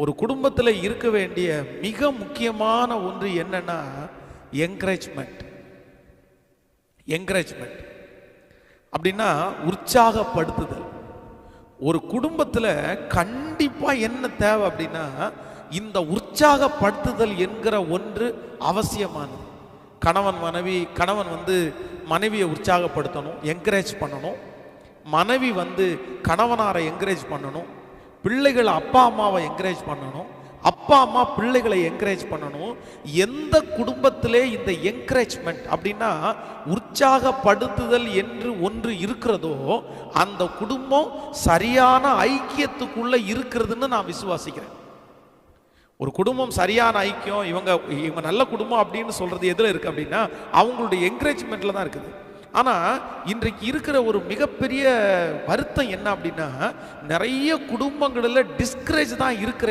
ஒரு குடும்பத்தில் இருக்க வேண்டிய மிக முக்கியமான ஒன்று என்னன்னா என்கரேஜ்மெண்ட். என்கரேஜ்மெண்ட் அப்படின்னா உற்சாகப்படுத்துதல். ஒரு குடும்பத்தில் கண்டிப்பாக என்ன தேவை அப்படின்னா இந்த உற்சாகப்படுத்துதல் என்கிற ஒன்று அவசியமானது. கணவன் மனைவியை உற்சாகப்படுத்தணும், என்கரேஜ் பண்ணணும். மனைவி கணவனாரை என்கரேஜ் பண்ணணும். பிள்ளைகள் அப்பா அம்மாவை என்கரேஜ் பண்ணணும். அப்பா அம்மா பிள்ளைகளை என்கரேஜ் பண்ணணும். எந்த குடும்பத்திலே இந்த என்கரேஜ்மெண்ட் அப்படின்னா உற்சாகப்படுத்துதல் என்று ஒன்று இருக்கிறதோ அந்த குடும்பம் சரியான ஐக்கியத்துக்குள்ள இருக்கிறதுன்னு நான் விசுவாசிக்கிறேன். ஒரு குடும்பம் சரியான ஐக்கியம், இவங்க நல்ல குடும்பம் அப்படின்னு சொல்றது எதுல இருக்கு அப்படின்னா அவங்களுடைய என்கரேஜ்மெண்ட்ல தான் இருக்குது. ஆனா இன்றைக்கு இருக்கிற ஒரு மிகப்பெரிய வருத்தம் என்ன அப்படின்னா நிறைய குடும்பங்களில் டிஸ்கரேஜ் தான் இருக்கிற